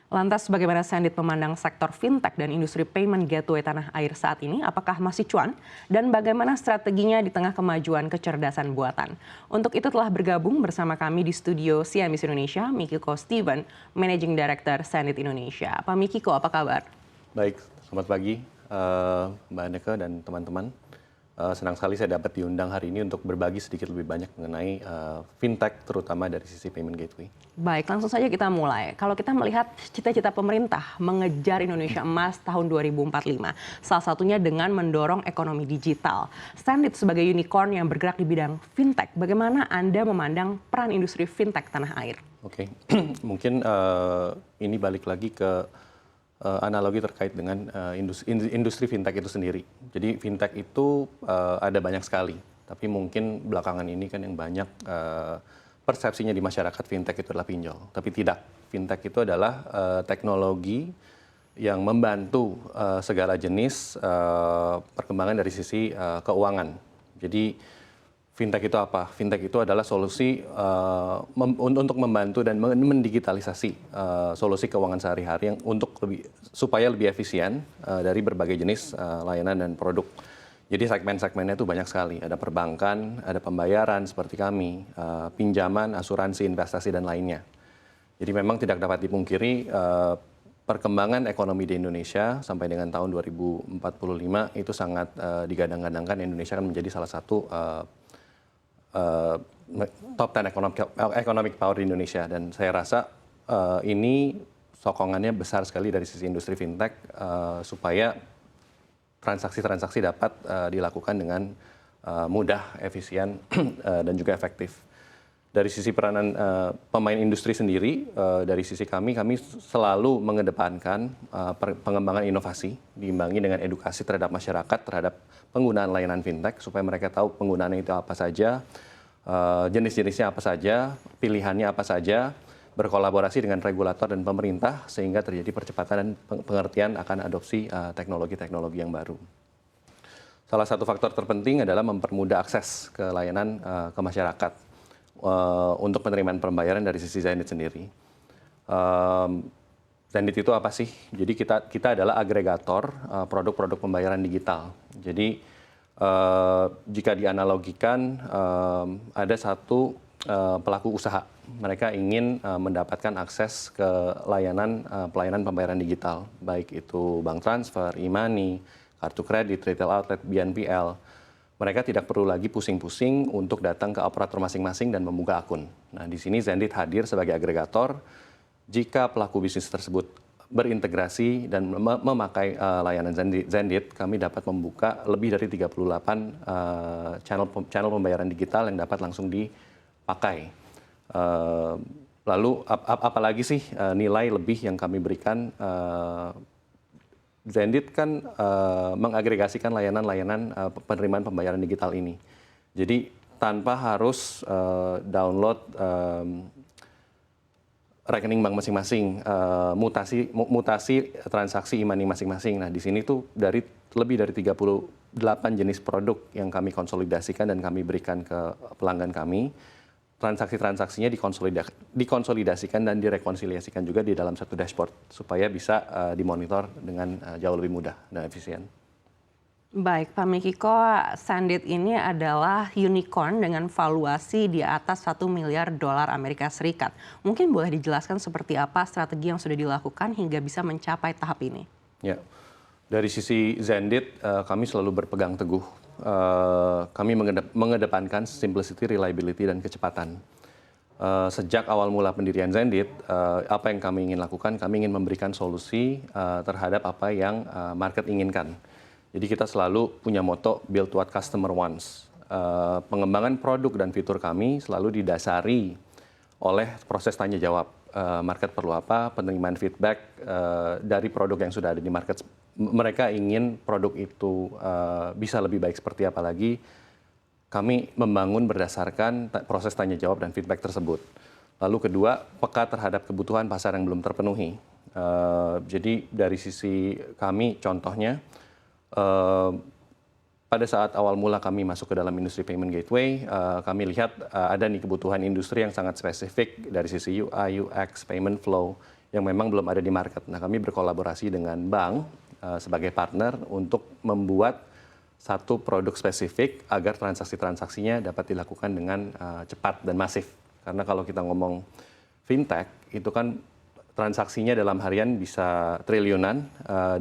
Lantas bagaimana Sandit memandang sektor fintech dan industri payment gateway tanah air saat ini? Apakah masih cuan? Dan bagaimana strateginya di tengah kemajuan kecerdasan buatan? Untuk itu telah bergabung bersama kami di studio CNBC Indonesia, Mikiko Steven, Managing Director Sandit Indonesia. Pak Mikiko, apa kabar? Baik, selamat pagi Mbak Anneke dan teman-teman. Senang sekali saya dapat diundang hari ini untuk berbagi sedikit lebih banyak mengenai fintech, terutama dari sisi payment gateway. Baik, langsung saja kita mulai. Kalau kita melihat cita-cita pemerintah mengejar Indonesia Emas tahun 2045, salah satunya dengan mendorong ekonomi digital. Sandit sebagai unicorn yang bergerak di bidang fintech, bagaimana Anda memandang peran industri fintech tanah air? Oke, mungkin ini balik lagi ke analogi terkait dengan industri fintech itu sendiri. Jadi fintech itu ada banyak sekali, tapi mungkin belakangan ini kan yang banyak persepsinya di masyarakat fintech itu adalah pinjol. Tapi tidak, fintech itu adalah teknologi yang membantu segala jenis perkembangan dari sisi keuangan. Jadi fintech itu apa? Fintech itu adalah solusi untuk membantu dan mendigitalisasi solusi keuangan sehari-hari yang supaya lebih efisien dari berbagai jenis layanan dan produk. Jadi segmen-segmennya itu banyak sekali. Ada perbankan, ada pembayaran seperti kami, pinjaman, asuransi, investasi dan lainnya. Jadi memang tidak dapat dipungkiri perkembangan ekonomi di Indonesia sampai dengan tahun 2045 itu sangat digadang-gadangkan Indonesia akan menjadi salah satu top 10 economic power di Indonesia, dan saya rasa ini sokongannya besar sekali dari sisi industri fintech supaya transaksi-transaksi dapat dilakukan dengan mudah, efisien dan juga efektif. Dari sisi peranan pemain industri sendiri, dari sisi kami selalu mengedepankan pengembangan inovasi diimbangi dengan edukasi terhadap masyarakat terhadap penggunaan layanan fintech supaya mereka tahu penggunaannya itu apa saja, jenis-jenisnya apa saja, pilihannya apa saja, berkolaborasi dengan regulator dan pemerintah sehingga terjadi percepatan dan pengertian akan adopsi teknologi-teknologi yang baru. Salah satu faktor terpenting adalah mempermudah akses ke layanan ke masyarakat untuk penerimaan pembayaran dari sisi Zenit sendiri. Zenit itu apa sih? Jadi kita adalah agregator produk-produk pembayaran digital. Jadi jika dianalogikan ada satu pelaku usaha, mereka ingin mendapatkan akses ke pelayanan pembayaran digital, baik itu bank transfer, e-money, kartu kredit, retail outlet, BNPL. Mereka tidak perlu lagi pusing-pusing untuk datang ke operator masing-masing dan membuka akun. Nah, di sini Zenit hadir sebagai agregator. Jika pelaku bisnis tersebut berintegrasi dan memakai layanan Zenit, kami dapat membuka lebih dari 38 channel pembayaran digital yang dapat langsung dipakai. Lalu apalagi sih nilai lebih yang kami berikan? Zenit kan mengagregasikan layanan-layanan penerimaan pembayaran digital ini. Jadi tanpa harus download rekening bank masing-masing, mutasi transaksi e-money masing-masing. Nah, di sini tuh lebih dari 38 jenis produk yang kami konsolidasikan dan kami berikan ke pelanggan kami. Transaksi-transaksinya dikonsolidasikan dan direkonsiliasikan juga di dalam satu dashboard supaya bisa dimonitor dengan jauh lebih mudah dan efisien. Baik, Pak Mikiko, Sandit ini adalah unicorn dengan valuasi di atas 1 miliar dolar Amerika Serikat. Mungkin boleh dijelaskan seperti apa strategi yang sudah dilakukan hingga bisa mencapai tahap ini? Ya, dari sisi Zenit kami selalu berpegang teguh. Kami mengedepankan simplicity, reliability, dan kecepatan. Sejak awal mula pendirian Zenit, apa yang kami ingin lakukan, kami ingin memberikan solusi terhadap apa yang market inginkan. Jadi kita selalu punya moto build what customer wants. Pengembangan produk dan fitur kami selalu didasari oleh proses tanya jawab. Market perlu apa, penerimaan feedback dari produk yang sudah ada di market. Mereka ingin produk itu bisa lebih baik seperti apa lagi. Kami membangun berdasarkan proses tanya jawab dan feedback tersebut. Lalu kedua, peka terhadap kebutuhan pasar yang belum terpenuhi. Jadi dari sisi kami, contohnya, pada saat awal mula kami masuk ke dalam industri payment gateway, kami lihat ada nih kebutuhan industri yang sangat spesifik dari sisi UI, UX, payment flow, yang memang belum ada di market. Nah, kami berkolaborasi dengan bank sebagai partner untuk membuat satu produk spesifik agar transaksi-transaksinya dapat dilakukan dengan cepat dan masif. Karena kalau kita ngomong fintech, itu kan transaksinya dalam harian bisa triliunan,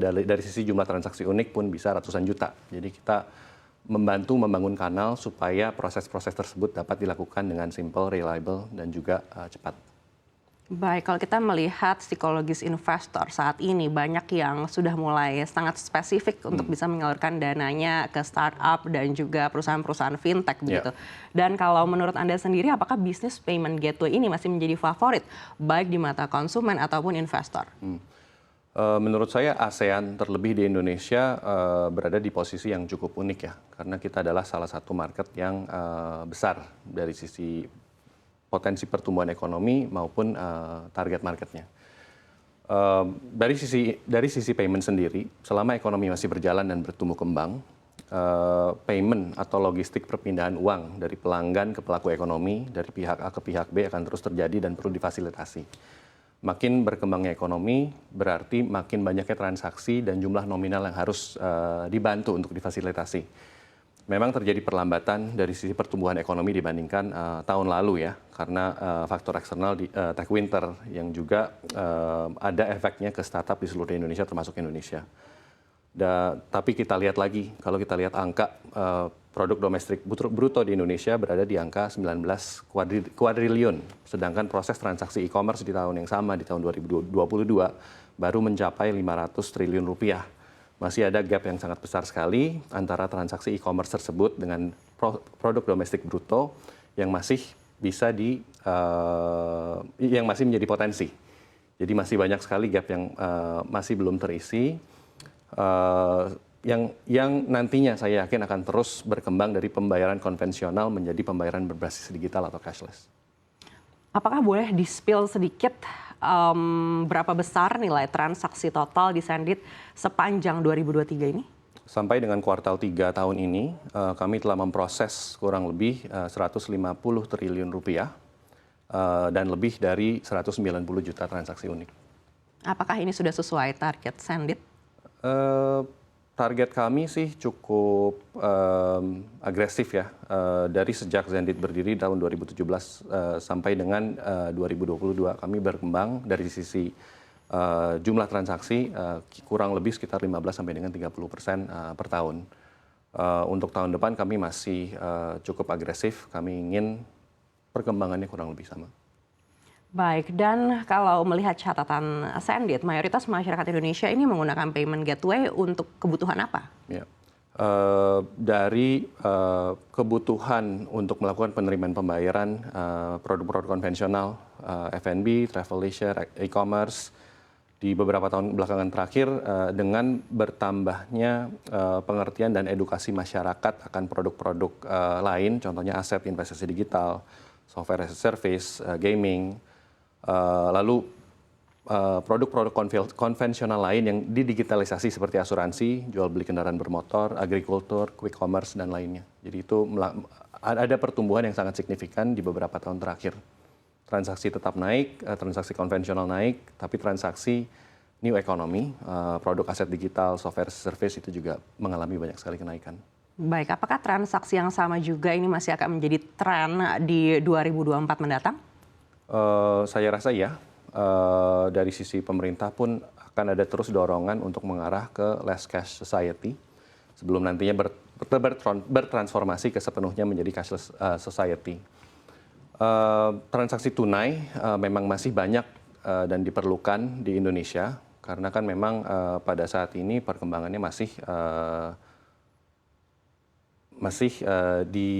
dari sisi jumlah transaksi unik pun bisa ratusan juta. Jadi kita membantu membangun kanal supaya proses-proses tersebut dapat dilakukan dengan simple, reliable, dan juga cepat. Baik, kalau kita melihat psikologis investor saat ini banyak yang sudah mulai sangat spesifik untuk bisa menyalurkan dananya ke startup dan juga perusahaan-perusahaan fintech begitu. Dan kalau menurut Anda sendiri, apakah bisnis payment gateway ini masih menjadi favorit baik di mata konsumen ataupun investor? Menurut saya ASEAN terlebih di Indonesia berada di posisi yang cukup unik ya, karena kita adalah salah satu market yang besar dari sisi potensi pertumbuhan ekonomi maupun target marketnya. Dari sisi payment sendiri, selama ekonomi masih berjalan dan bertumbuh kembang, payment atau logistik perpindahan uang dari pelanggan ke pelaku ekonomi, dari pihak A ke pihak B akan terus terjadi dan perlu difasilitasi. Makin berkembangnya ekonomi, berarti makin banyaknya transaksi dan jumlah nominal yang harus dibantu untuk difasilitasi. Memang terjadi perlambatan dari sisi pertumbuhan ekonomi dibandingkan tahun lalu ya, karena faktor eksternal di tech winter yang juga ada efeknya ke startup di seluruh Indonesia termasuk Indonesia. Tapi kita lihat lagi, kalau kita lihat angka produk domestik bruto di Indonesia berada di angka 19 kuadriliun, sedangkan proses transaksi e-commerce di tahun yang sama, di tahun 2022, baru mencapai 500 triliun rupiah. Masih ada gap yang sangat besar sekali antara transaksi e-commerce tersebut dengan produk domestik bruto yang masih bisa yang masih menjadi potensi. Jadi masih banyak sekali gap yang masih belum terisi, yang nantinya saya yakin akan terus berkembang dari pembayaran konvensional menjadi pembayaran berbasis digital atau cashless. Apakah boleh di-spill sedikit berapa besar nilai transaksi total di Sendit sepanjang 2023 ini? Sampai dengan kuartal 3 tahun ini, kami telah memproses kurang lebih 150 triliun rupiah dan lebih dari 190 juta transaksi unik. Apakah ini sudah sesuai target Sendit? Target kami sih cukup agresif ya. Dari sejak Sendit berdiri tahun 2017 sampai dengan 2022 kami berkembang dari sisi jumlah transaksi kurang lebih sekitar 15 sampai dengan 30% per tahun. Untuk tahun depan kami masih cukup agresif. Kami ingin perkembangannya kurang lebih sama. Baik, dan kalau melihat catatan Sendit, mayoritas masyarakat Indonesia ini menggunakan payment gateway untuk kebutuhan apa? Ya. Dari kebutuhan untuk melakukan penerimaan pembayaran produk-produk konvensional, F&B, travel leisure, e-commerce, di beberapa tahun belakangan terakhir dengan bertambahnya pengertian dan edukasi masyarakat akan produk-produk lain, contohnya aset investasi digital, software as a service, gaming, lalu produk-produk konvensional lain yang didigitalisasi seperti asuransi, jual beli kendaraan bermotor, agrikultur, quick commerce, dan lainnya. Jadi itu ada pertumbuhan yang sangat signifikan di beberapa tahun terakhir. Transaksi tetap naik, transaksi konvensional naik, tapi transaksi new economy, produk aset digital, software service itu juga mengalami banyak sekali kenaikan. Baik, apakah transaksi yang sama juga ini masih akan menjadi tren di 2024 mendatang? Saya rasa ya. Dari sisi pemerintah pun akan ada terus dorongan untuk mengarah ke less cash society sebelum nantinya bertransformasi ke sepenuhnya menjadi cashless society. Transaksi tunai memang masih banyak dan diperlukan di Indonesia karena kan memang pada saat ini perkembangannya masih di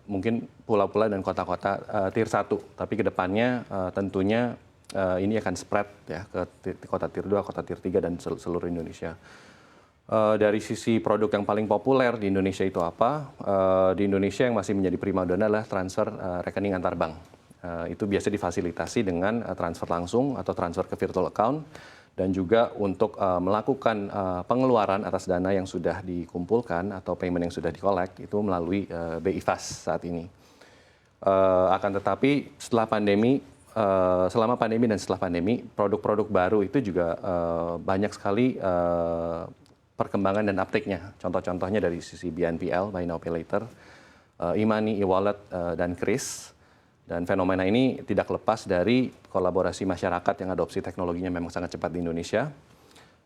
mungkin pulau-pulau dan kota-kota tier 1, tapi kedepannya tentunya ini akan spread ya ke kota tier 2, kota tier 3 dan seluruh Indonesia. Dari sisi produk yang paling populer di Indonesia itu apa? Di Indonesia yang masih menjadi primadona adalah transfer rekening antar bank. Itu biasa difasilitasi dengan transfer langsung atau transfer ke virtual account dan juga untuk melakukan pengeluaran atas dana yang sudah dikumpulkan atau payment yang sudah di-collect itu melalui BI Fast saat ini. Akan tetapi setelah pandemi selama pandemi dan setelah pandemi, produk-produk baru itu juga banyak sekali perkembangan dan uptake-nya. Contoh-contohnya dari sisi BNPL, Buy Now Pay Later, e-money, e-wallet, dan KRIS. Dan fenomena ini tidak lepas dari kolaborasi masyarakat yang adopsi teknologinya memang sangat cepat di Indonesia.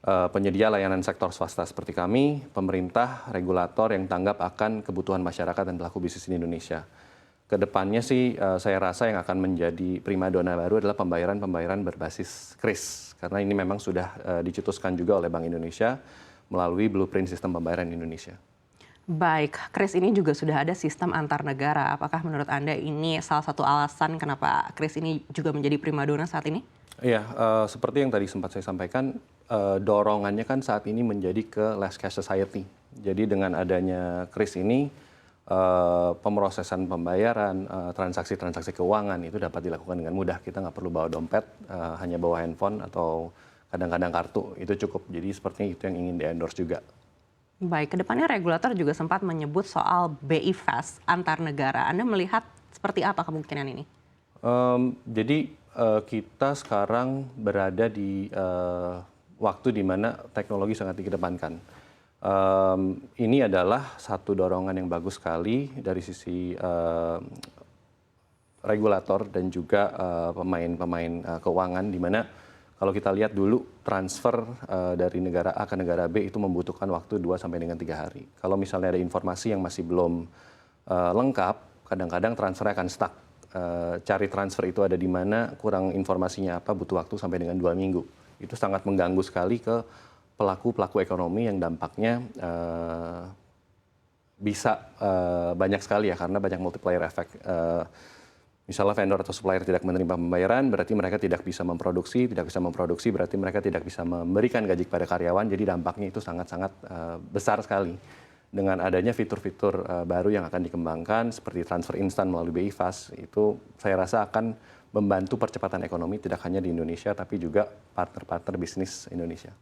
Penyedia layanan sektor swasta seperti kami, pemerintah, regulator yang tanggap akan kebutuhan masyarakat dan pelaku bisnis di Indonesia. Kedepannya sih saya rasa yang akan menjadi primadona baru adalah pembayaran-pembayaran berbasis KRIS. Karena ini memang sudah dicetuskan juga oleh Bank Indonesia melalui blueprint sistem pembayaran Indonesia. Baik, KRIS ini juga sudah ada sistem antar negara. Apakah menurut Anda ini salah satu alasan kenapa KRIS ini juga menjadi primadona saat ini? Iya, seperti yang tadi sempat saya sampaikan, dorongannya kan saat ini menjadi ke less cash society. Jadi dengan adanya KRIS ini, pemrosesan pembayaran, transaksi-transaksi keuangan itu dapat dilakukan dengan mudah. Kita nggak perlu bawa dompet, hanya bawa handphone atau kadang-kadang kartu, itu cukup. Jadi sepertinya itu yang ingin di-endorse juga. Baik, kedepannya regulator juga sempat menyebut soal BI Fast antar negara. Anda melihat seperti apa kemungkinan ini? Jadi kita sekarang berada di waktu di mana teknologi sangat dikedepankan. Ini adalah satu dorongan yang bagus sekali dari sisi regulator dan juga pemain-pemain keuangan, di mana kalau kita lihat dulu transfer dari negara A ke negara B itu membutuhkan waktu 2 sampai dengan 3 hari. Kalau misalnya ada informasi yang masih belum lengkap, kadang-kadang transfernya akan stuck. Cari transfer itu ada di mana, kurang informasinya apa, butuh waktu sampai dengan 2 minggu. Itu sangat mengganggu sekali ke pelaku-pelaku ekonomi yang dampaknya bisa banyak sekali ya, karena banyak multiplier effect. Misalnya vendor atau supplier tidak menerima pembayaran, berarti mereka tidak bisa memproduksi berarti mereka tidak bisa memberikan gaji kepada karyawan, jadi dampaknya itu sangat-sangat besar sekali. Dengan adanya fitur-fitur baru yang akan dikembangkan, seperti transfer instan melalui BI Fast, itu saya rasa akan membantu percepatan ekonomi tidak hanya di Indonesia, tapi juga partner-partner bisnis Indonesia.